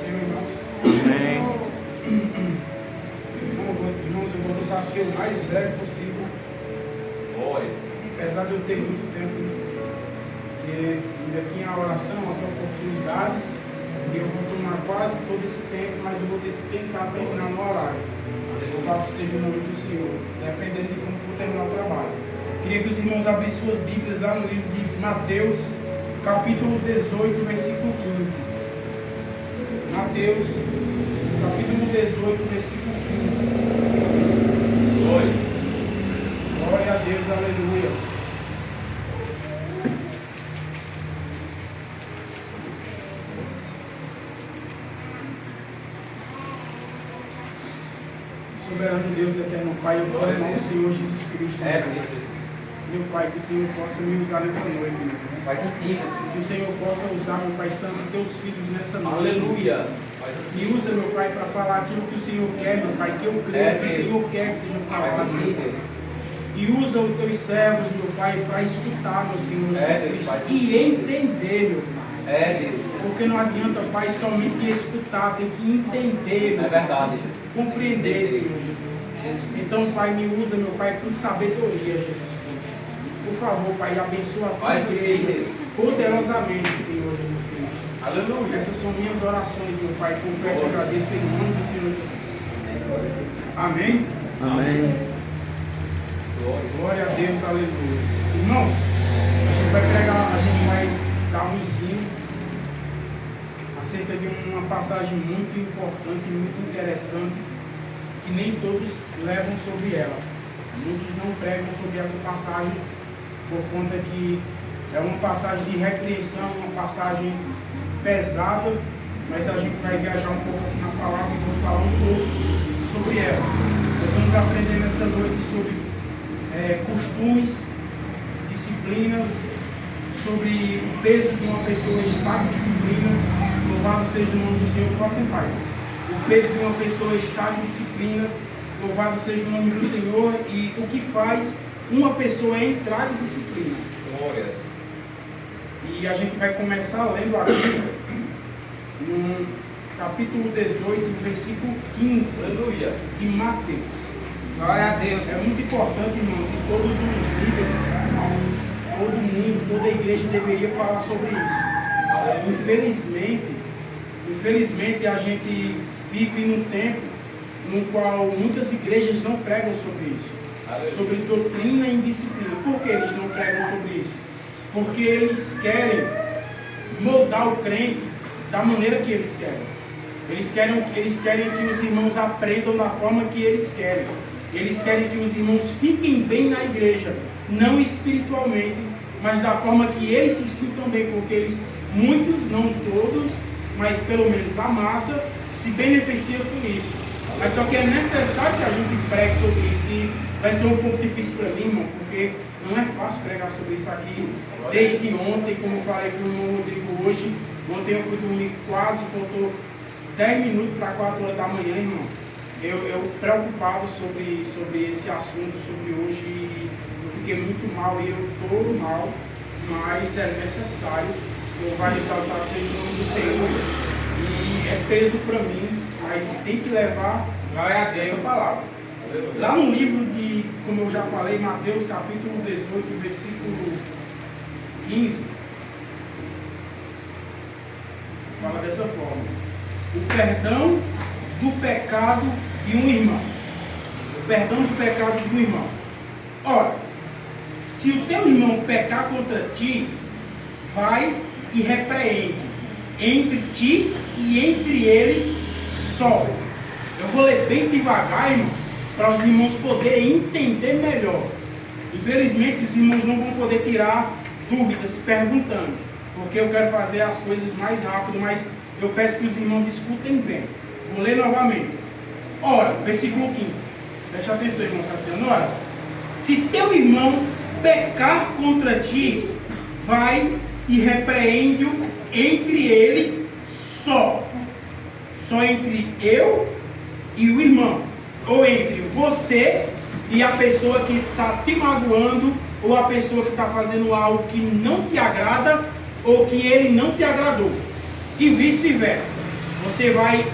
Senhor, irmãos. Amém. Irmãos, eu vou tentar ser o mais breve possível. Glória. Apesar de eu ter muito tempo, porque ainda tinha a oração, as oportunidades, e eu vou tomar quase todo esse tempo, mas eu vou tentar terminar no horário. Louvado seja o nome do Senhor, dependendo de como for terminar o trabalho. Queria que os irmãos abrissem suas Bíblias lá no livro de Mateus, capítulo 18, versículo 15. Mateus, capítulo 18, versículo 15. Glória. Glória a Deus, aleluia. Soberano Deus, eterno Pai, eu clamo ao Senhor Jesus Cristo. Meu Pai, que o Senhor possa me usar nessa noite, meu Deus. Faz assim, Jesus. Que o Senhor possa usar, meu Pai Santo, teus filhos nessa noite. Aleluia. Faz E assim. usa, meu Pai, para falar aquilo que o Senhor quer, meu Pai, que eu creio que o Senhor quer que seja Faz falado. assim, Deus. E usa os teus servos, meu Pai, para escutar, meu Senhor Jesus Deus, Cristo, faz e assim. entender, meu Pai. Deus. Porque não adianta, Pai, somente escutar, tem que entender, meu É Pai. verdade, Jesus. Compreender, Senhor Jesus. Jesus. Então, Pai, me usa, meu Pai, com sabedoria, Jesus Cristo. Por favor, Pai, abençoa a tua Faz assim, igreja Deus. poderosamente, Senhor Jesus Cristo. Aleluia. Essas são minhas orações, meu Pai. Com fé te agradeço em nome do Senhor Jesus. Amém? Amém. Glória. Glória a Deus, aleluia. Irmãos, a gente vai pregar, a gente vai dar um ensino acerca de uma passagem muito importante, muito interessante, que nem todos levam sobre ela. Muitos não pregam sobre essa passagem por conta que é uma passagem de repreensão, uma passagem pesada, mas a gente vai viajar um pouco aqui na palavra e vamos falar um pouco sobre ela. Nós vamos aprender nessa noite sobre costumes, disciplinas, sobre o peso de uma pessoa estar em disciplina. Louvado seja o nome do Senhor, pode sentar. O peso de uma pessoa estar em disciplina. Louvado seja o nome do Senhor, e o que faz uma pessoa entrar em disciplina. Glórias. E a gente vai começar lendo aqui no capítulo 18, versículo 15 Aleluia. de Mateus. Glória a Deus. É muito importante, irmãos, que todos os líderes, todo mundo, toda a igreja deveria falar sobre isso. Infelizmente a gente vive num tempo no qual muitas igrejas não pregam sobre isso. Sobre doutrina e disciplina. Por que eles não pregam sobre isso? Porque eles querem moldar o crente da maneira que eles querem. Eles querem que os irmãos aprendam da forma que eles querem. Eles querem que os irmãos fiquem bem na igreja, não espiritualmente, mas da forma que eles se sintam bem, porque eles, muitos, não todos, mas pelo menos a massa, se beneficia por isso. Mas só que é necessário que a gente pregue sobre isso, e vai ser um pouco difícil para mim, irmão, porque não é fácil pregar sobre isso aqui. Desde ontem, como eu falei com o irmão Rodrigo hoje, ontem eu fui dormir quase, faltou 10 minutos para 4 horas da manhã, irmão. Eu preocupado sobre esse assunto, sobre hoje, eu fiquei muito mal e eu estou mal, mas é necessário. Louvar e exaltar seja o nome do Senhor. E é peso para mim, mas tem que levar essa palavra. Lá no livro de, como eu já falei, Mateus capítulo 18, versículo 15, fala dessa forma: o perdão do pecado de um irmão. O perdão do pecado do irmão. Ora, se o teu irmão pecar contra ti, vai e repreende entre ti e entre ele só. Eu vou ler bem devagar, irmãos, para os irmãos poderem entender melhor. Infelizmente, os irmãos não vão poder tirar dúvidas se perguntando, porque eu quero fazer as coisas mais rápido, mas eu peço que os irmãos escutem bem. Vou ler novamente. Ora, versículo 15. Preste atenção, irmão Cassiano. Ora, se teu irmão pecar contra ti, vai e repreende-o entre ele só. Só entre eu e o irmão. Ou entre você e a pessoa que está te magoando, ou a pessoa que está fazendo algo que não te agrada, ou que ele não te agradou. E vice-versa. Você vai,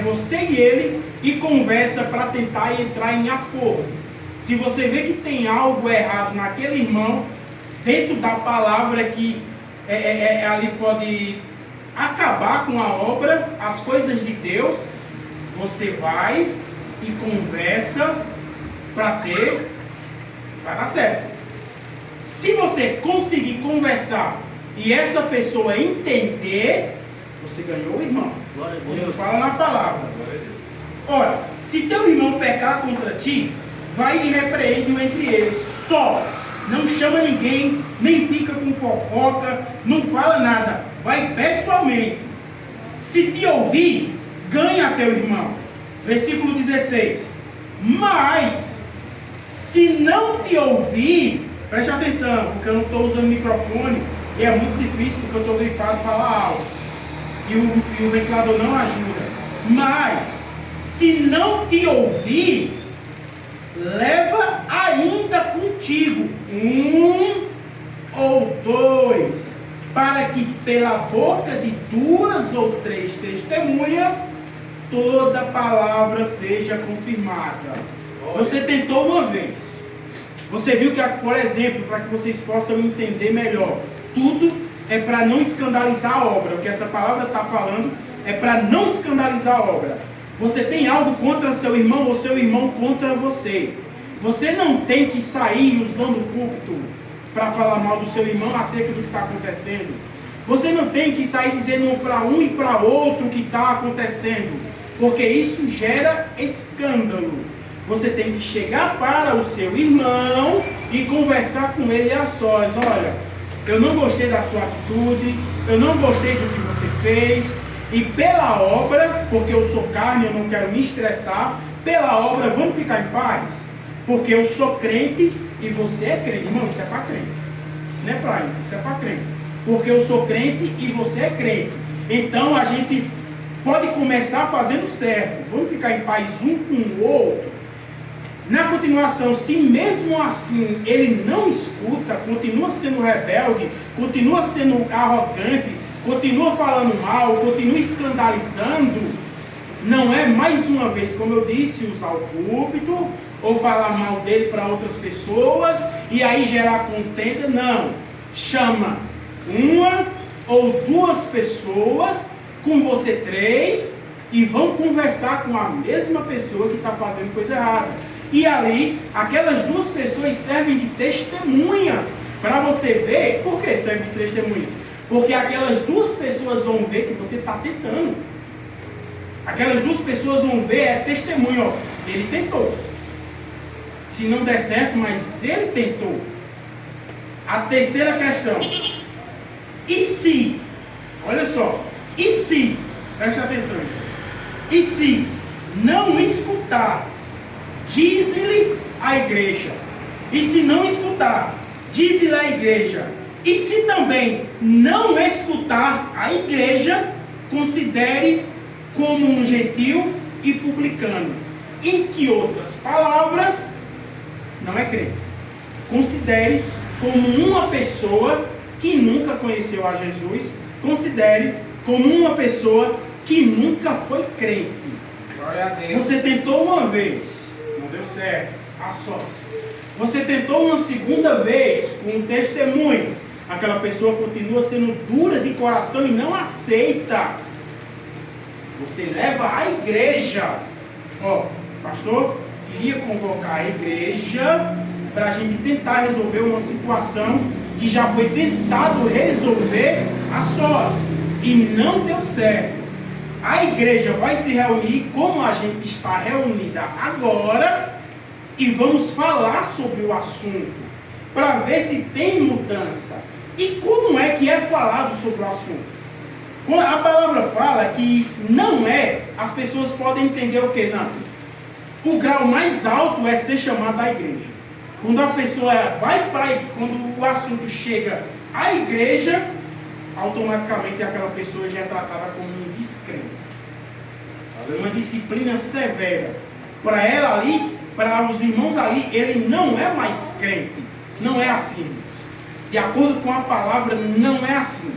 você e ele, e conversa para tentar entrar em acordo. Se você vê que tem algo errado naquele irmão, dentro da palavra que ali pode acabar com a obra, as coisas de Deus, você vai e conversa para dar certo. Se você conseguir conversar e essa pessoa entender, você ganhou o irmão. Quando fala na palavra. Ora, se teu irmão pecar contra ti, vai e repreende-o entre eles. Só. Não chama ninguém, nem fica com fofoca, não fala nada. Vai pessoalmente. Se te ouvir, ganha teu irmão. Versículo 16. Mas, se não te ouvir, preste atenção, porque eu não estou usando microfone e é muito difícil porque eu estou gripado falar alto. E o ventilador não ajuda. Mas, se não te ouvir, leva ainda contigo 1 ou 2, para que pela boca de 2 ou 3 testemunhas toda palavra seja confirmada. Você tentou uma vez. Você viu que, por exemplo, para que vocês possam entender melhor, tudo é para não escandalizar a obra. O que essa palavra está falando é para não escandalizar a obra. Você tem algo contra seu irmão ou seu irmão contra você. Você não tem que sair usando o púlpito para falar mal do seu irmão acerca do que está acontecendo. Você não tem que sair dizendo para um e para outro o que está acontecendo, porque isso gera escândalo. Você tem que chegar para o seu irmão e conversar com ele a sós. Olha, eu não gostei da sua atitude, eu não gostei do que você fez, e pela obra, porque eu sou carne, eu não quero me estressar, pela obra vamos ficar em paz, porque eu sou crente e você é crente. Irmão, isso é para crente, isso não é para mim, isso é para crente, porque eu sou crente e você é crente. Então a gente pode começar fazendo certo, vamos ficar em paz um com o outro. Na continuação, se mesmo assim ele não escuta, continua sendo rebelde, continua sendo arrogante, continua falando mal, continua escandalizando, não é mais uma vez, como eu disse, usar o púlpito ou falar mal dele para outras pessoas e aí gerar contenda. Não, chama 1 ou 2 pessoas, com você 3, e vão conversar com a mesma pessoa que está fazendo coisa errada. E ali, aquelas 2 pessoas servem de testemunhas para você ver. Por que servem de testemunhas? Porque aquelas 2 pessoas vão ver que você está tentando. Aquelas 2 pessoas vão ver, testemunho, ó, ele tentou. Se não der certo, mas ele tentou. A terceira questão. E se? Olha só. E se? Preste atenção. E se não escutar, diz-lhe a igreja. E se não escutar, diz-lhe a igreja. E se também não escutar a igreja, considere como um gentil e publicano. Em que outras palavras, não é crente. Considere como uma pessoa que nunca conheceu a Jesus. Considere como uma pessoa que nunca foi crente. Glória a Deus. Você tentou uma vez, não deu certo, a sós. Você tentou uma segunda vez com testemunhas. Aquela pessoa continua sendo dura de coração e não aceita. Você leva a igreja. Ó, pastor, queria convocar a igreja para a gente tentar resolver uma situação que já foi tentado resolver a sós e não deu certo. A igreja vai se reunir como a gente está reunida agora e vamos falar sobre o assunto para ver se tem mudança. E como é que é falado sobre o assunto? A palavra fala que não é, as pessoas podem entender o que? Não. O grau mais alto é ser chamado da igreja. Quando a pessoa vai para, quando o assunto chega à igreja, automaticamente aquela pessoa já é tratada como um descrente. Uma disciplina severa. Para ela ali, para os irmãos ali, ele não é mais crente. Não é assim. De acordo com a palavra, não é assim.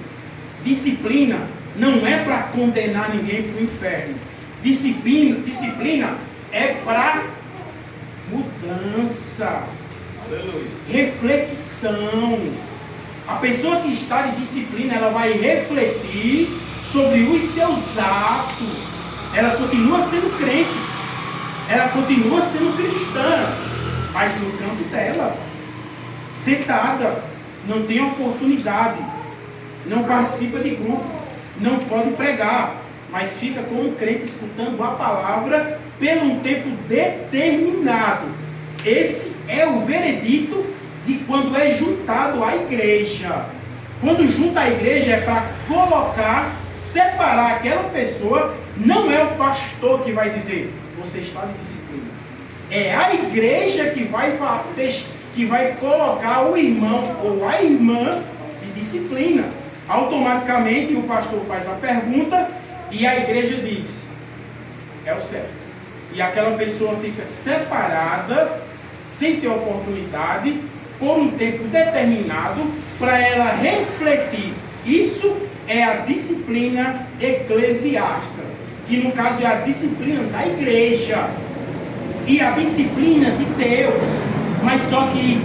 Disciplina não é para condenar ninguém para o inferno. Disciplina é para mudança, Aleluia. reflexão. A pessoa que está de disciplina, ela vai refletir sobre os seus atos. Ela continua sendo crente, ela continua sendo cristã, mas no canto dela, sentada, não tem oportunidade, não participa de grupo, não pode pregar, mas fica como crente escutando a palavra por um tempo determinado. Esse é o veredito de quando é juntado à igreja. Quando junta a igreja é para colocar, separar aquela pessoa. Não é o pastor que vai dizer, você está de disciplina. É a igreja que vai colocar o irmão ou a irmã de disciplina. Automaticamente o pastor faz a pergunta e a igreja diz, é o certo. E aquela pessoa fica separada, sem ter oportunidade, por um tempo determinado, para ela refletir. Isso é a disciplina eclesiástica, que no caso é a disciplina da igreja e a disciplina de Deus. Mas só que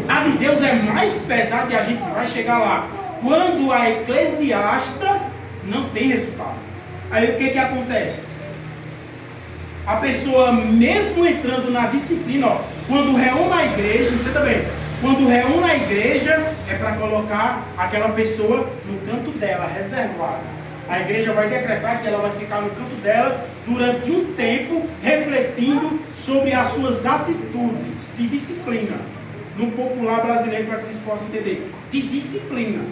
a de Deus é mais pesada e a gente vai chegar lá. Quando a eclesiástica não tem resultado. Aí o que acontece? A pessoa, mesmo entrando na disciplina, ó, quando reúne a igreja, entenda bem, quando reúne a igreja, é para colocar aquela pessoa no canto dela, reservada. A igreja vai decretar que ela vai ficar no canto dela durante um tempo, refletindo sobre as suas atitudes de disciplina. No popular brasileiro, para que vocês possam entender, de disciplina,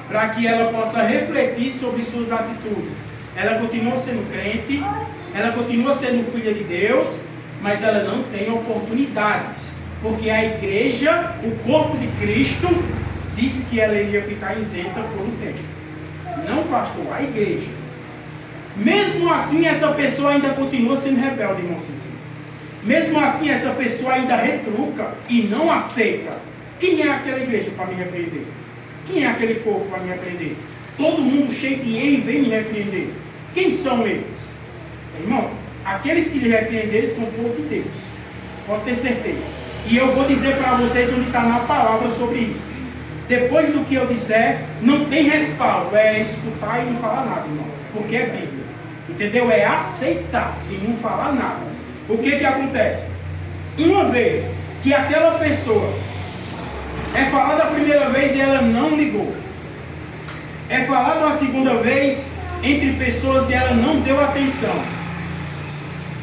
para que ela possa refletir sobre suas atitudes. Ela continua sendo crente, ela continua sendo filha de Deus, mas ela não tem oportunidades, porque a igreja, o corpo de Cristo, disse que ela iria ficar isenta por um tempo. Não, pastor, a igreja. Mesmo assim, essa pessoa ainda continua sendo rebelde, irmão Cícero. Mesmo assim, essa pessoa ainda retruca e não aceita. Quem é aquela igreja para me repreender? Quem é aquele povo para me repreender? Todo mundo cheio de erro vem me repreender. Quem são eles? Irmão, aqueles que lhe repreenderem são o povo de Deus. Pode ter certeza. E eu vou dizer para vocês onde está na palavra sobre isso. Depois do que eu disser, não tem respaldo. É escutar e não falar nada, irmão. Porque é Bíblia. Entendeu? É aceitar e não falar nada. O que acontece? Uma vez que aquela pessoa é falada a primeira vez e ela não ligou. É falado a segunda vez entre pessoas e ela não deu atenção.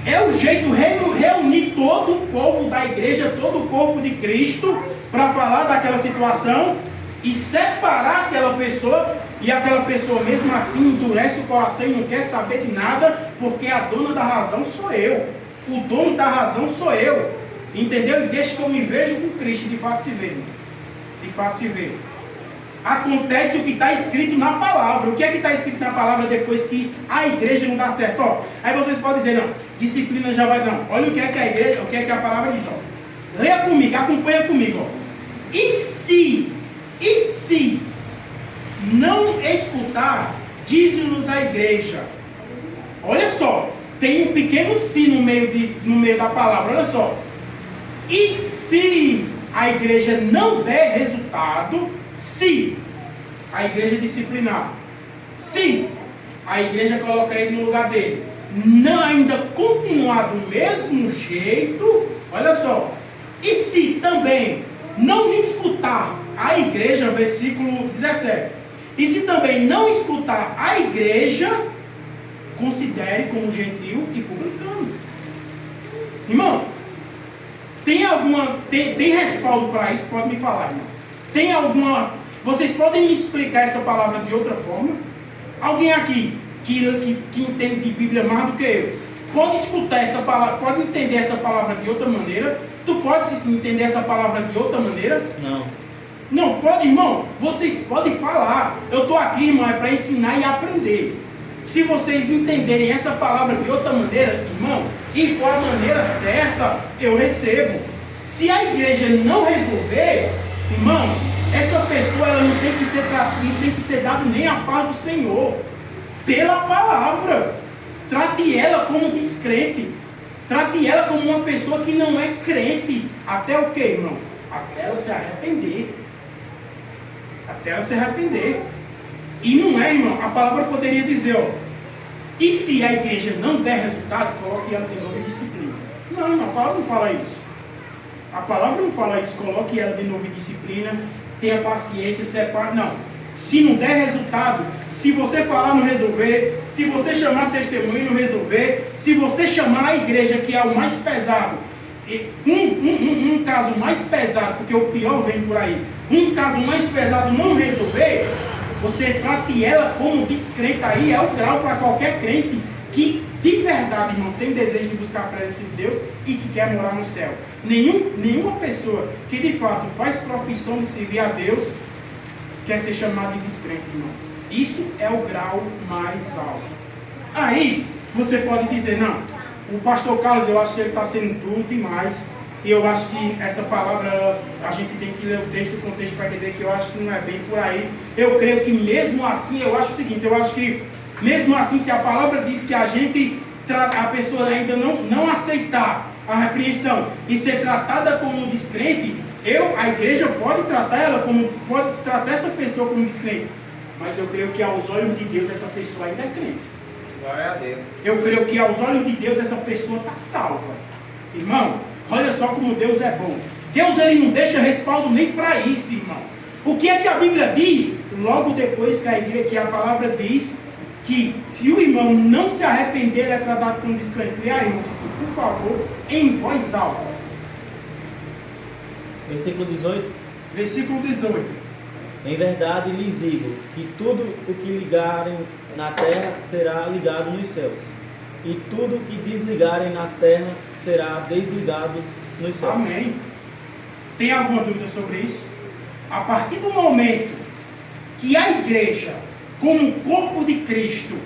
É o jeito de reunir todo o povo da igreja, todo o corpo de Cristo, para falar daquela situação e separar aquela pessoa, e aquela pessoa mesmo assim endurece o coração e não quer saber de nada, porque a dona da razão sou eu, o dono da razão sou eu, entendeu? E deixa que eu me vejo com Cristo, de fato se vê, de fato se vê. Acontece o que está escrito na palavra. O que é que está escrito na palavra depois que a igreja não dá certo? Ó, aí vocês podem dizer, não, disciplina já vai, não. Olha o que é que a igreja, o que é que a palavra diz, ó. Leia comigo, acompanha comigo, ó. E se não escutar, diz-nos a igreja. Olha só, tem um pequeno se no meio da palavra, olha só. E se a igreja não der resultado, se a igreja disciplinar, se a igreja colocar ele no lugar dele, não ainda continuar do mesmo jeito, olha só, e se também não escutar a igreja, versículo 17, e se também não escutar a igreja, considere como gentil e publicano. Irmão, tem respaldo para isso? Pode me falar, irmão. Tem alguma... Vocês podem me explicar essa palavra de outra forma? Alguém aqui que entende de Bíblia mais do que eu, pode escutar essa palavra, pode entender essa palavra de outra maneira? Tu pode entender essa palavra de outra maneira? Não. Não pode, irmão? Vocês podem falar. Eu estou aqui, irmão, é para ensinar e aprender. Se vocês entenderem essa palavra de outra maneira, irmão, e for a maneira certa, eu recebo. Se a igreja não resolver, irmão, essa pessoa ela não tem que ser dado nem a paz do Senhor. pela palavra. Trate ela como descrente. Trate ela como uma pessoa que não é crente. Até o que, irmão? Até ela se arrepender. Até ela se arrepender. E não é, irmão, a palavra poderia dizer, ó, e se a igreja não der resultado, coloque ela de novo em disciplina. Não, irmão, a palavra não fala isso. A palavra não fala isso, coloque ela de novo em disciplina, tenha paciência, separe. Não. Se não der resultado, se você falar não resolver, se você chamar testemunho não resolver, se você chamar a igreja, que é o mais pesado, um caso mais pesado, porque o pior vem por aí, um caso mais pesado não resolver, você trate ela como descrente. Aí é o grau para qualquer crente que de verdade, irmão, tem desejo de buscar a presença de Deus e que quer morar no céu. Nenhuma pessoa que de fato faz profissão de servir a Deus quer ser chamado de descrente, irmão. Isso é o grau mais alto. Aí você pode dizer, não, o pastor Carlos, eu acho que ele está sendo duro demais. E eu acho que essa palavra, a gente tem que ler o contexto para entender que eu acho que não é bem por aí. Eu creio que mesmo assim, eu acho o seguinte, eu acho que mesmo assim, se a palavra diz que a pessoa ainda não aceitar a repreensão e ser tratada como descrente, a igreja pode tratar essa pessoa como descrente. Mas eu creio que aos olhos de Deus essa pessoa ainda é crente. Glória a Deus. Eu creio que aos olhos de Deus essa pessoa está salva. Irmão, olha só como Deus é bom. Deus, ele não deixa respaldo nem para isso, irmão. O que é que a Bíblia diz? Logo depois que a palavra diz que se o irmão não se arrepender, ele é tratado como descrente. E aí, irmãos, assim, por favor, em voz alta. Versículo 18. Versículo 18. Em verdade lhes digo que tudo o que ligarem na terra será ligado nos céus, e tudo o que desligarem na terra será desligado nos céus. Amém. Tem alguma dúvida sobre isso? A partir do momento que a igreja, como corpo de Cristo,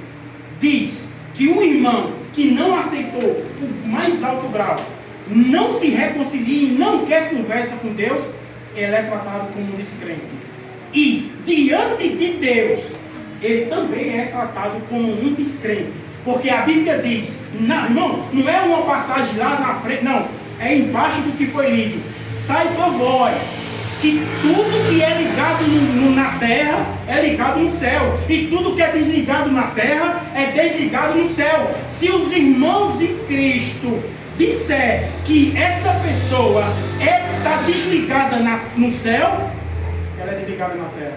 diz que o irmão que não aceitou o mais alto grau, não se reconcilia e não quer conversa com Deus, ele é tratado como descrente. E diante de Deus, ele também é tratado como um descrente. Porque a Bíblia diz, irmão, não é uma passagem lá na frente, não, é embaixo do que foi lido. Saiba vós que tudo que é ligado na terra é ligado no céu, e tudo que é desligado na terra é desligado no céu. Se os irmãos em Cristo disser que essa pessoa está desligada no céu, ela é desligada na terra.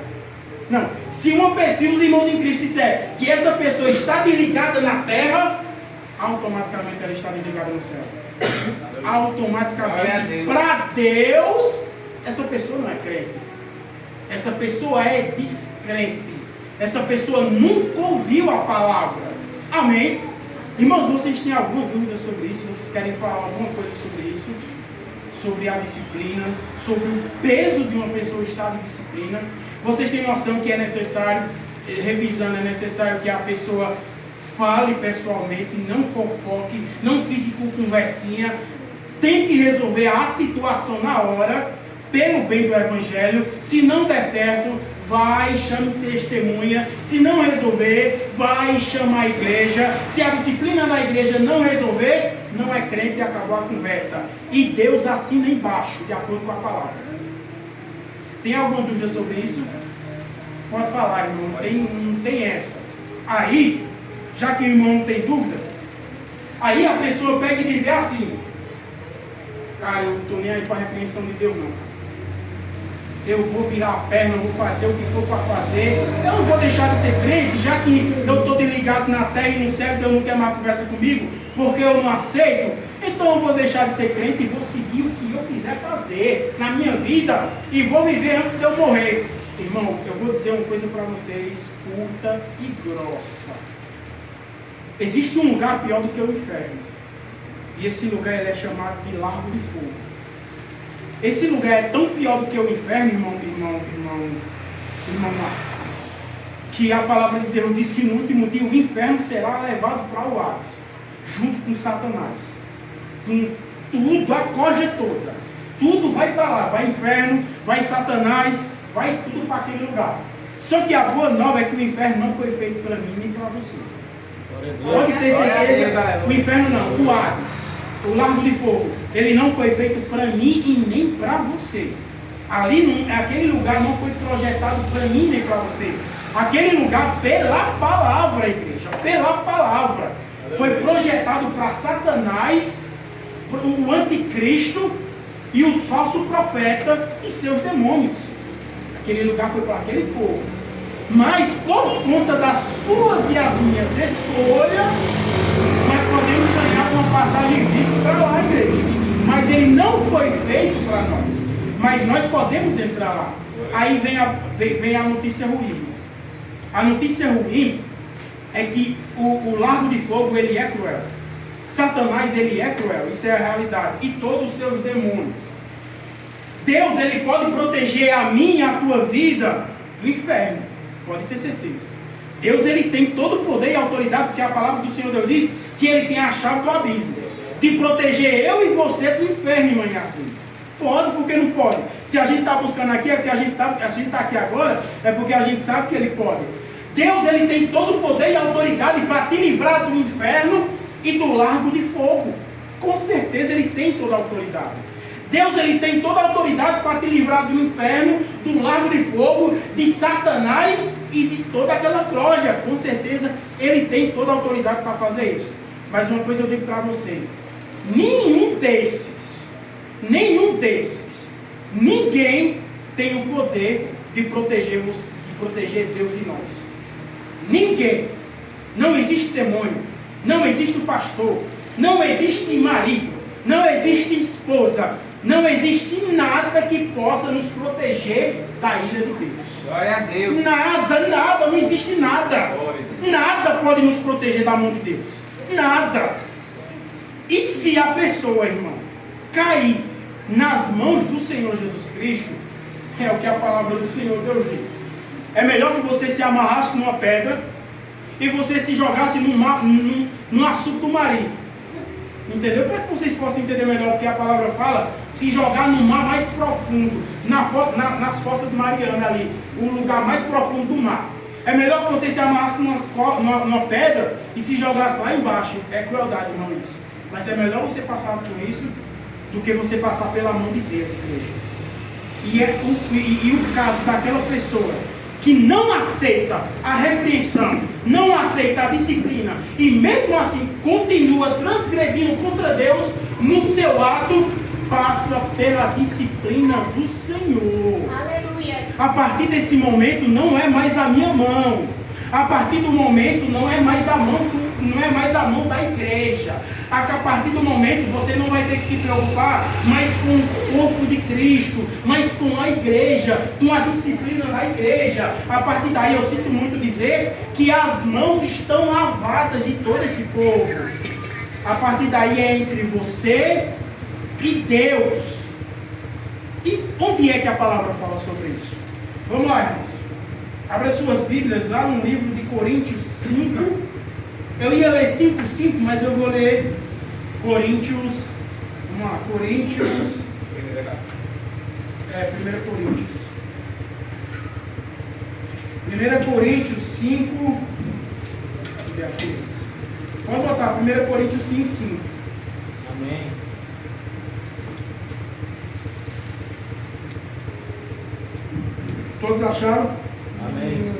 Não, se os irmãos em Cristo disser que essa pessoa está desligada na terra, automaticamente ela está desligada no céu. Automaticamente, para Deus, essa pessoa não é crente. Essa pessoa é descrente. Essa pessoa nunca ouviu a palavra. Amém? Irmãos, vocês têm alguma dúvida sobre isso? Vocês querem falar alguma coisa sobre isso? Sobre a disciplina? Sobre o peso de uma pessoa estar de disciplina? Vocês têm noção que é necessário, revisando, é necessário que a pessoa fale pessoalmente, não fofoque, não fique com conversinha, tente resolver a situação na hora, pelo bem do Evangelho. Se não der certo, vai, chame testemunha. Se não resolver, vai chamar a igreja. Se a disciplina da igreja não resolver, não é crente e acabou a conversa. E Deus assina embaixo, de acordo com a palavra. Tem alguma dúvida sobre isso? Pode falar, irmão. Não tem essa. Aí, já que o irmão não tem dúvida, aí a pessoa pega e diz assim: cara, eu não estou nem aí para a repreensão de Deus, não. Eu vou virar a perna, eu vou fazer o que for para fazer. Eu não vou deixar de ser crente, já que eu estou desligado na terra e no céu, Deus não quer mais conversa comigo, porque eu não aceito. Então eu vou deixar de ser crente e vou seguir o que eu quiser fazer na minha vida e vou viver antes de eu morrer. Irmão, eu vou dizer uma coisa para vocês, curta e grossa. Existe um lugar pior do que o inferno. E esse lugar ele é chamado de Largo de Fogo. Esse lugar é tão pior do que o inferno, irmão Márcio, que a palavra de Deus diz que no último dia o inferno será levado para o Hades, junto com Satanás. Com tudo, a corja toda. Tudo vai para lá. Vai inferno, vai Satanás, vai tudo para aquele lugar. Só que a boa nova é que o inferno não foi feito para mim nem para você. Glória a Deus. Pode ter Glória a Deus, certeza, aleluia. o inferno não, o Hades, o Largo de Fogo, ele não foi feito para mim e nem para você. Ali, aquele lugar não foi projetado para mim nem para você. Aquele lugar, pela palavra, igreja, pela palavra, foi projetado para Satanás, o anticristo e os falsos profetas e seus demônios. Aquele lugar foi para aquele povo. Mas por conta das suas e as minhas escolhas, nós podemos ganhar uma passagem VIP para lá, igreja. Mas ele não foi feito para nós. Mas nós podemos entrar lá. Aí vem a notícia ruim, irmãos. A notícia ruim é que o Largo de Fogo, ele é cruel. Satanás, ele é cruel. Isso é a realidade. E todos os seus demônios. Deus, ele pode proteger a mim e a tua vida do inferno. Pode ter certeza. Deus, ele tem todo o poder e autoridade, porque a palavra do Senhor Deus diz que ele tem a chave do abismo. De proteger eu e você do inferno, irmã Yasmin. Pode, porque não pode. Se a gente está buscando aqui, é porque a gente sabe que a gente está aqui agora, é porque a gente sabe que ele pode. Deus, ele tem todo o poder e autoridade para te livrar do inferno e do Largo de Fogo. Com certeza ele tem toda a autoridade. Deus, ele tem toda a autoridade para te livrar do inferno, do Largo de Fogo, de Satanás e de toda aquela Troja. Com certeza ele tem toda a autoridade para fazer isso. Mas uma coisa eu digo para você: nenhum desses, ninguém tem o poder de proteger você, de proteger Deus de nós. Ninguém. Não existe demônio, não existe pastor, não existe marido, não existe esposa, não existe nada que possa nos proteger da ira de Deus. Glória a Deus. Nada, não existe nada. Nada pode nos proteger da mão de Deus. Nada. E se a pessoa, irmão, cair nas mãos do Senhor Jesus Cristo, é o que a palavra do Senhor Deus diz. É melhor que você se amarrasse numa pedra e você se jogasse num açude do marinho. Entendeu? Para que vocês possam entender melhor o que a palavra fala, se jogar no mar mais profundo, nas fossas de Mariana ali, o lugar mais profundo do mar. É melhor que você se amarrasse numa pedra e se jogasse lá embaixo. É crueldade, irmão, isso. Mas é melhor você passar por isso do que você passar pela mão de Deus, igreja. E o caso daquela pessoa que não aceita a repreensão, não aceita a disciplina e mesmo assim continua transgredindo contra Deus, no seu ato passa pela disciplina do Senhor. Aleluia. A partir desse momento não é mais a minha mão. A partir do momento não é mais a mão da igreja. A partir do momento você não vai ter que se preocupar mais com o corpo de Cristo, mas com a igreja, com a disciplina da igreja. A partir daí eu sinto muito dizer que as mãos estão lavadas de todo esse povo. A partir daí é entre você e Deus. E onde é que a palavra fala sobre isso? Vamos lá, irmãos. Abra suas Bíblias lá no livro de Coríntios 5. Eu ia ler 5:5, mas eu vou ler Coríntios. Vamos lá, Coríntios. 1 Coríntios. 1 Coríntios 5. Cadê aqui? Pode botar 1 Coríntios 5:5. Amém. Todos acharam? Amém.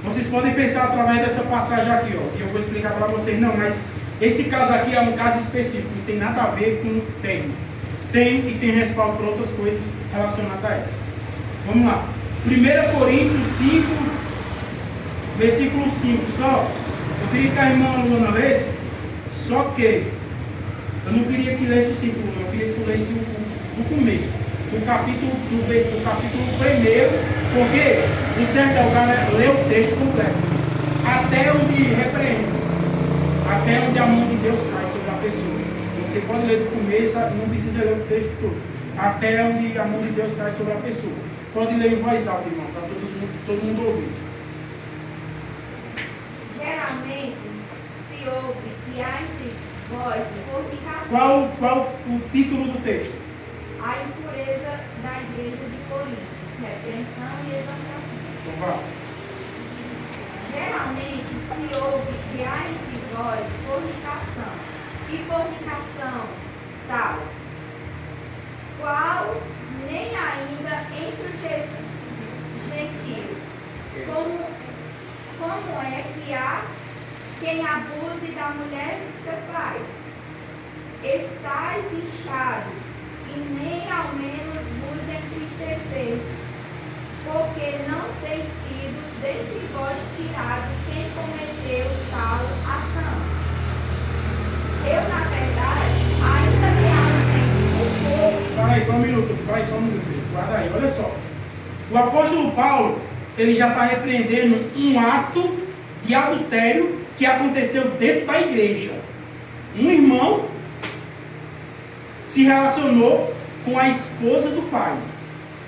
Vocês podem pensar através dessa passagem aqui, ó, que eu vou explicar para vocês. Não, mas esse caso aqui é um caso específico, não tem nada a ver com o tema. Tem e tem respaldo para outras coisas relacionadas a essa. Vamos lá. 1 Coríntios 5, versículo 5. Só, eu queria que a irmã Luana lesse, só que eu não queria que lesse o 5, eu queria que lesse o começo. O capítulo 1, porque o certo é o cara ler o texto completo, até onde repreende, até onde a mão de Deus cai sobre a pessoa. Você pode ler do começo, não precisa ler o texto todo, até onde a mão de Deus cai sobre a pessoa. Pode ler em voz alta, irmão, para todo mundo ouvir. Geralmente se ouve que há entre vós fornicação. Qual o título do texto? A impureza da igreja de Coríntios, repreensão e exaltação. Então vá. que há entre vós fornicação, e fornicação tal, qual nem ainda entre os gentios, como é que há quem abuse da mulher de seu pai? Estais inchados, e nem ao menos vos entristeceis, porque não tem sido dentre vós tirado quem cometeu tal ação. Eu, na verdade, ainda me ausento um pouco. Para aí só um minuto, guarda aí, olha só. O apóstolo Paulo, ele já está repreendendo um ato de adultério que aconteceu dentro da igreja. Um irmão se relacionou com a esposa do pai.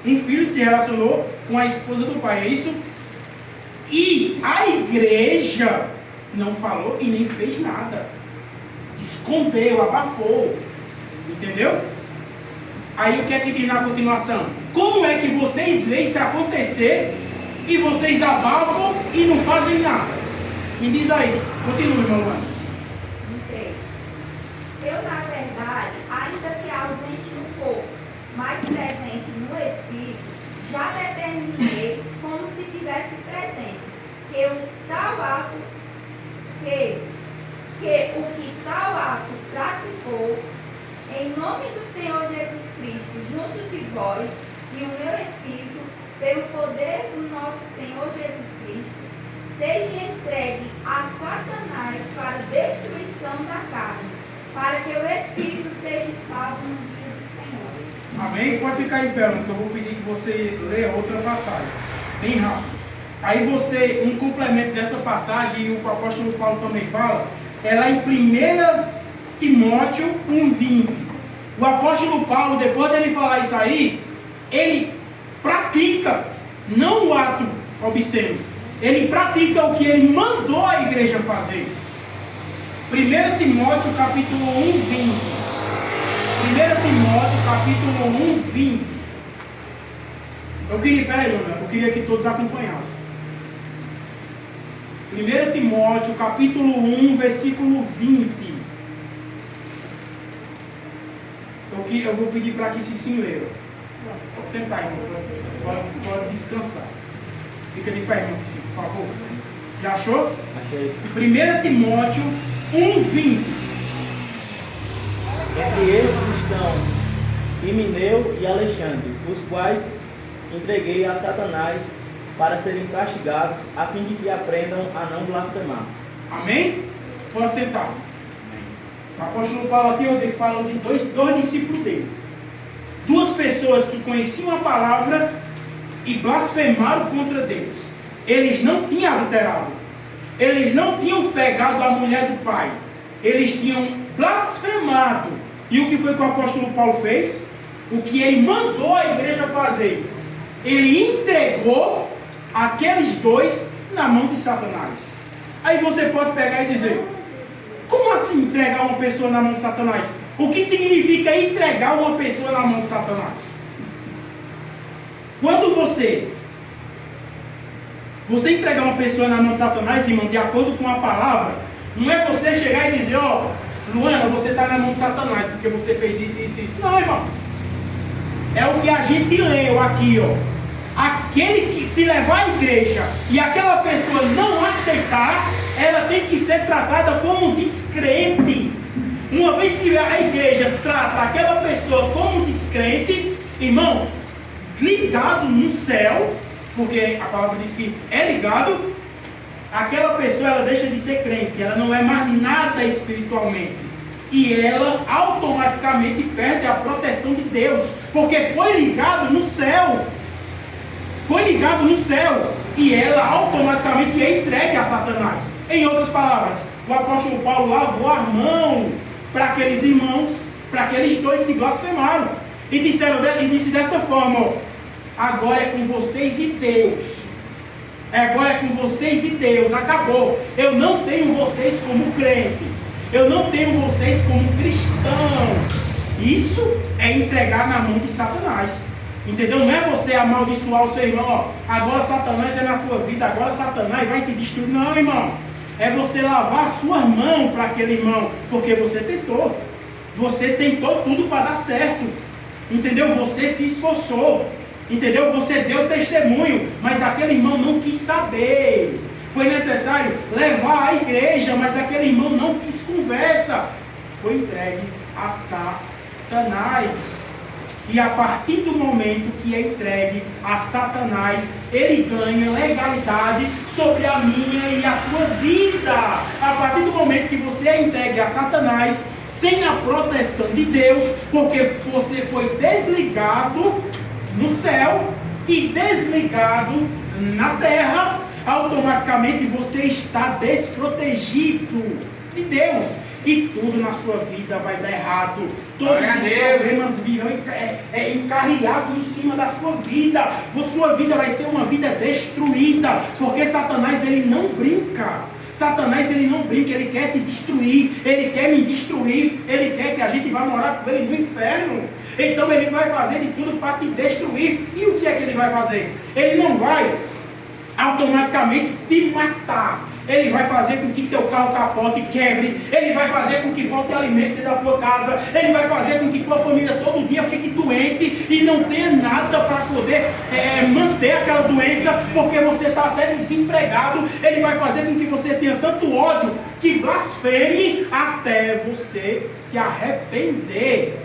Um filho se relacionou com a esposa do pai, é isso? E a igreja não falou e nem fez nada. Escondeu, abafou. Entendeu? Aí o que é que diz na continuação? Como é que vocês veem isso acontecer e vocês abafam e não fazem nada? Me diz aí. Continua, irmão Luana. 3. Eu, na verdade, ainda que ausente no corpo, mas presente no espírito, já determinei como se tivesse presente, que o tal ato praticou em nome do Senhor Jesus Cristo junto de vós, e o meu espírito, pelo poder do nosso Senhor Jesus Cristo, seja entregue a Satanás para destruição da carne, para que o espírito seja salvo no dia do Senhor. Amém? Pode ficar em pé, porque eu vou pedir que você leia outra passagem. Bem rápido. Aí você, um complemento dessa passagem, e o apóstolo Paulo também fala, é lá em 1 Timóteo 1,20. O apóstolo Paulo, depois dele falar isso aí, ele pratica, não o ato obsceno, ele pratica o que ele mandou a igreja fazer. 1 Timóteo capítulo 1, 20. 1 Timóteo capítulo 1, 20. Eu queria que todos acompanhassem. 1 Timóteo capítulo 1, versículo 20. Eu vou pedir para que se leram. Pode sentar, irmão. Pode descansar. Fica de pé, irmão, assim, por favor. Já achou? Achei. 1 Timóteo 1, 20. Entre esses estão Himeneu e Alexandre, os quais entreguei a Satanás para serem castigados, a fim de que aprendam a não blasfemar. Amém? Pode sentar. O apóstolo Paulo aqui, ele fala de dois discípulos dele. Duas pessoas que conheciam a palavra e blasfemaram contra Deus. Eles não tinham adulterado. Eles não tinham pegado a mulher do pai. Eles tinham blasfemado. E o que foi que o apóstolo Paulo fez? O que ele mandou a igreja fazer. Ele entregou aqueles dois na mão de Satanás. Aí você pode pegar e dizer: como assim entregar uma pessoa na mão de Satanás? O que significa entregar uma pessoa na mão de Satanás? Quando você entregar uma pessoa na mão de Satanás, irmão, de acordo com a palavra, não é você chegar e dizer: ó, Luana, você está na mão de Satanás porque você fez isso. Não, irmão. É o que a gente leu aqui, ó. Aquele que se levar à igreja e aquela pessoa não aceitar, ela tem que ser tratada como descrente. Uma vez que a igreja trata aquela pessoa como descrente, irmão, ligado no céu, porque a palavra diz que é ligado, aquela pessoa ela deixa de ser crente, ela não é mais nada espiritualmente. E ela automaticamente perde a proteção de Deus, porque foi ligado no céu. Foi ligado no céu. E ela automaticamente é entregue a Satanás. Em outras palavras, o apóstolo Paulo lavou a mão para aqueles irmãos, para aqueles dois que blasfemaram. E disse dessa forma: ó, agora é com vocês e Deus. Agora é com vocês e Deus. Acabou. Eu não tenho vocês como crentes. Eu não tenho vocês como cristãos. Isso é entregar na mão de Satanás. Entendeu? Não é você amaldiçoar o seu irmão, ó, agora Satanás é na tua vida, agora Satanás vai te destruir. Não, irmão. é você lavar a sua mão para aquele irmão, porque você tentou. Você tentou tudo para dar certo. Entendeu? Você se esforçou. Entendeu? Você deu testemunho, mas aquele irmão não quis saber. Foi necessário levar à igreja, mas aquele irmão não quis conversa. Foi entregue a Satanás. E a partir do momento que é entregue a Satanás, ele ganha legalidade sobre a minha e a tua vida. A partir do momento que você é entregue a Satanás, sem a proteção de Deus, porque você foi desligado no céu e desligado na terra, automaticamente você está desprotegido de Deus. E tudo na sua vida vai dar errado. Todos os problemas virão encarregados em cima da sua vida. A sua vida vai ser uma vida destruída. Porque Satanás, ele não brinca. Satanás, ele não brinca. Ele quer te destruir. Ele quer me destruir. Ele quer que a gente vá morar com ele no inferno. Então ele vai fazer de tudo para te destruir. E o que é que ele vai fazer? Ele não vai automaticamente te matar. Ele vai fazer com que teu carro capote e quebre. Ele vai fazer com que falte alimento dentro da tua casa. Ele vai fazer com que tua família todo dia fique doente e não tenha nada para poder manter aquela doença, porque você está até desempregado. Ele vai fazer com que você tenha tanto ódio que blasfeme até você se arrepender.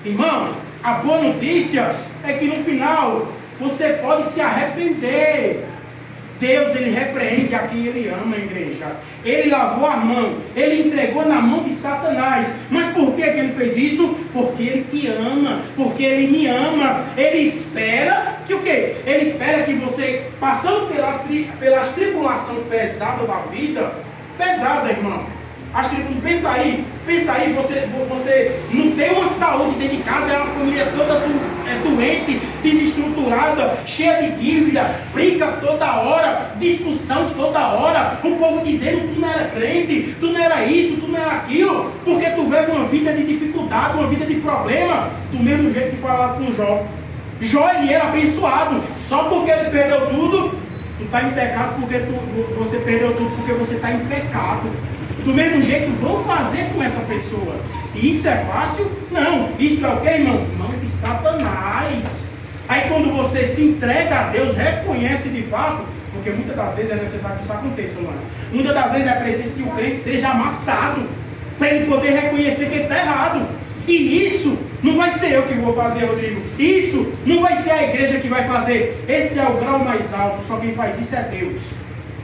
Irmão, a boa notícia é que no final você pode se arrepender. Deus, ele repreende a quem ele ama, igreja. Ele lavou a mão, ele entregou na mão de Satanás. Mas por que ele fez isso? Porque ele te ama, porque ele me ama. Ele espera que o quê? Ele espera que você, passando pelas tribulações pesadas da vida, pesada, irmão. Pensa aí, você não tem uma saúde dentro de casa, é uma família toda doente, desestruturada, cheia de dívida, briga toda hora, discussão toda hora, o povo dizendo que tu não era crente, tu não era isso, tu não era aquilo, porque tu vive uma vida de dificuldade, uma vida de problema, do mesmo jeito que falaram com Jó. Jó, ele era abençoado, só porque ele perdeu tudo, tu está em pecado porque você perdeu tudo, porque você está em pecado. Do mesmo jeito vão fazer com essa pessoa. E isso é fácil? Não. Isso é o que, irmão? Mão de Satanás. Aí quando você se entrega a Deus, reconhece de fato, porque muitas das vezes é necessário que isso aconteça, mano. Muitas das vezes é preciso que o crente seja amassado, para ele poder reconhecer que ele está errado. E isso não vai ser eu que vou fazer, Rodrigo. Isso não vai ser a igreja que vai fazer. Esse é o grau mais alto. Só quem faz isso é Deus.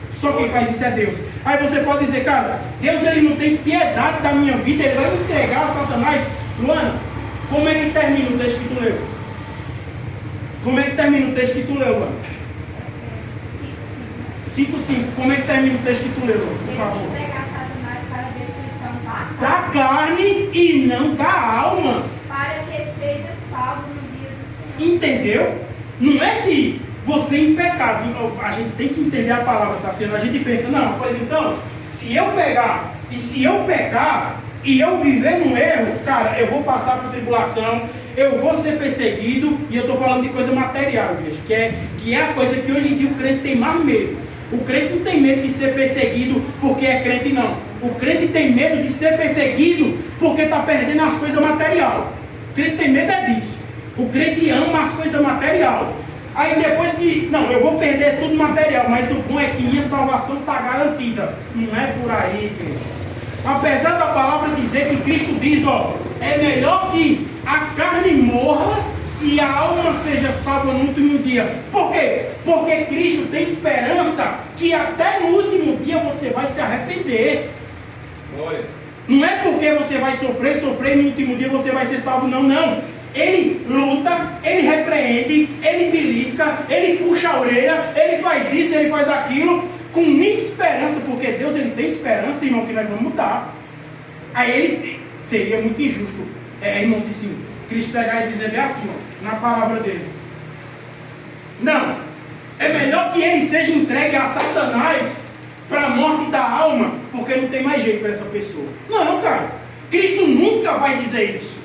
Só quem faz isso é Deus. Aí você pode dizer, cara, Deus, ele não tem piedade da minha vida, ele vai me entregar a Satanás. Luana, como é que termina o texto que tu leu? Como é que termina o texto que tu leu, Luana? 5:5. Como é que termina o texto que tu leu, por favor? Entregar Satanás para a destruição da carne e não da alma. Para que seja salvo no dia do Senhor. Entendeu? Não é que você em pecado, a gente tem que entender a palavra que está sendo, a gente pensa, não, pois então, se eu pegar, e se eu pecar, e eu viver no erro, cara, eu vou passar por tribulação, eu vou ser perseguido, e eu estou falando de coisa material, igreja, que é a coisa que hoje em dia o crente tem mais medo. O crente não tem medo de ser perseguido porque é crente, não. O crente tem medo de ser perseguido porque está perdendo as coisas materiais. O crente tem medo é disso. O crente ama as coisas materiais. Aí depois que, não, eu vou perder tudo material, mas o bom é que minha salvação está garantida. Não é por aí, igreja. Apesar da palavra dizer que Cristo diz, ó, é melhor que a carne morra e a alma seja salva no último dia. Por quê? Porque Cristo tem esperança que até no último dia você vai se arrepender. Glórias. Não é porque você vai sofrer e no último dia você vai ser salvo, não, não. Ele luta, ele repreende, ele belisca, ele puxa a orelha, ele faz isso, ele faz aquilo, com esperança, porque Deus, ele tem esperança, irmão, que nós vamos mudar. Aí ele seria muito injusto, irmão Cicinho, Cristo pegar e dizer assim, ó, na palavra dele. Não, é melhor que ele seja entregue a Satanás para a morte da alma, porque não tem mais jeito para essa pessoa. Não, cara, Cristo nunca vai dizer isso.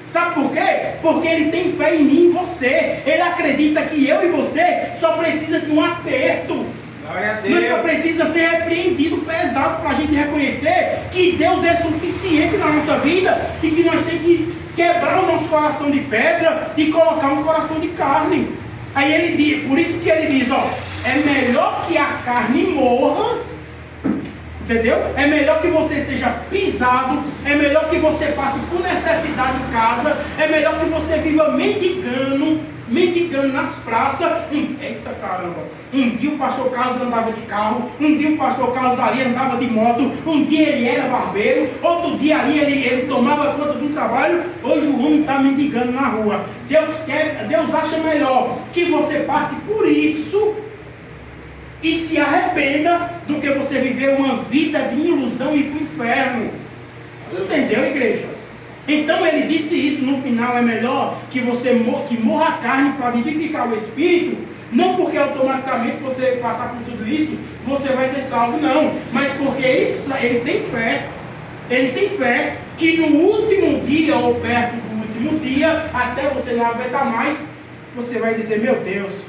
Sabe por quê? Porque ele tem fé em mim e em você. Ele acredita que eu e você só precisa de um aperto. Glória a Mas só Deus. precisa ser repreendido pesado para a gente reconhecer que Deus é suficiente na nossa vida e que nós temos que quebrar o nosso coração de pedra e colocar um coração de carne. Aí ele diz, por isso que ele diz, ó, é melhor que a carne morra, entendeu? É melhor que você seja pisado, é melhor que você passe por necessidade em casa, é melhor que você viva mendigando nas praças. Eita caramba! Um dia o pastor Carlos andava de carro, um dia o pastor Carlos ali andava de moto, um dia ele era barbeiro, outro dia ali ele tomava conta do trabalho. Hoje o homem está mendigando na rua. Deus acha melhor que você passe por isso e se arrependa do que você viver uma vida de ilusão e ir para o inferno. Entendeu, igreja? Então ele disse isso no final: é melhor que você que morra a carne para vivificar o espírito, não porque automaticamente você passar por tudo isso, você vai ser salvo, não, mas porque ele tem fé que no último dia ou perto do último dia, até você não aguentar mais, você vai dizer: meu Deus,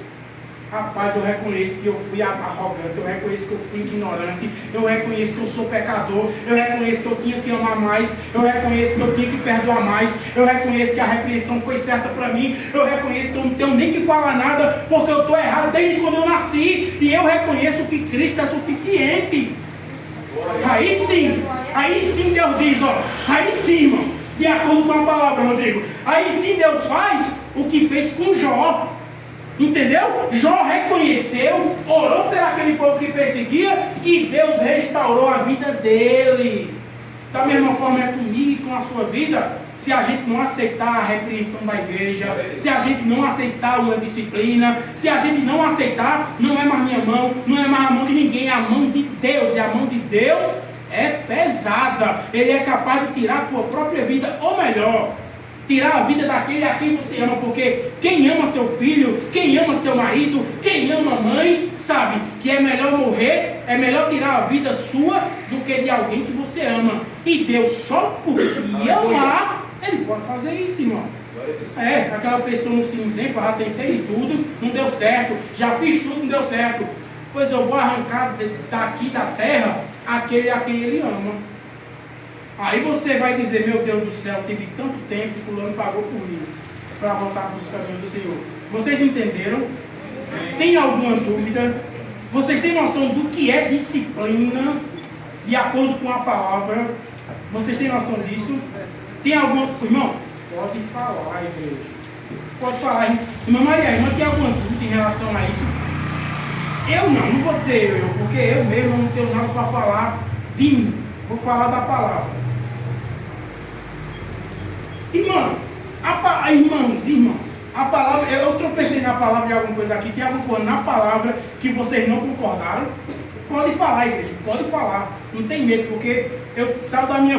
rapaz, eu reconheço que eu fui arrogante, eu reconheço que eu fui ignorante, eu reconheço que eu sou pecador, eu reconheço que eu tinha que amar mais, eu reconheço que eu tinha que perdoar mais, eu reconheço que a repreensão foi certa para mim, eu reconheço que eu não tenho nem que falar nada, porque eu estou errado desde quando eu nasci, e eu reconheço que Cristo é suficiente. Aí sim Deus diz, ó, aí sim, irmão, de acordo com a palavra, Rodrigo, aí sim Deus faz o que fez com Jó. Entendeu? Jó reconheceu, orou por aquele povo que perseguia, que Deus restaurou a vida dele. Da mesma forma é comigo e com a sua vida. Se a gente não aceitar a repreensão da igreja, se a gente não aceitar uma disciplina, se a gente não aceitar, não é mais minha mão, não é mais a mão de ninguém, é a mão de Deus. E a mão de Deus é pesada. Ele é capaz de tirar a tua própria vida, ou melhor, tirar a vida daquele a quem você ama, porque quem ama seu filho, quem ama seu marido, quem ama a mãe, sabe que é melhor morrer, é melhor tirar a vida sua do que de alguém que você ama. E Deus, só por amar, Ele pode fazer isso, irmão. Aquela pessoa no cinzento, já tentei tudo, não deu certo, já fiz tudo, não deu certo. Pois eu vou arrancar daqui da terra aquele a quem Ele ama. Aí você vai dizer: meu Deus do céu, tive tanto tempo, fulano pagou por mim, para voltar para os caminhos do Senhor. Vocês entenderam? Tem alguma dúvida? Vocês têm noção do que é disciplina, de acordo com a palavra? Vocês têm noção disso? Tem alguma... Irmão, pode falar, igreja. Pode falar. Irmã Maria, irmã, tem alguma dúvida em relação a isso? Eu não vou dizer eu, porque eu mesmo não tenho nada para falar de mim. Vou falar da palavra. Irmãos, a palavra, eu tropecei na palavra de alguma coisa aqui, tem alguma coisa na palavra que vocês não concordaram? Pode falar, igreja, pode falar, não tem medo, porque eu saio da minha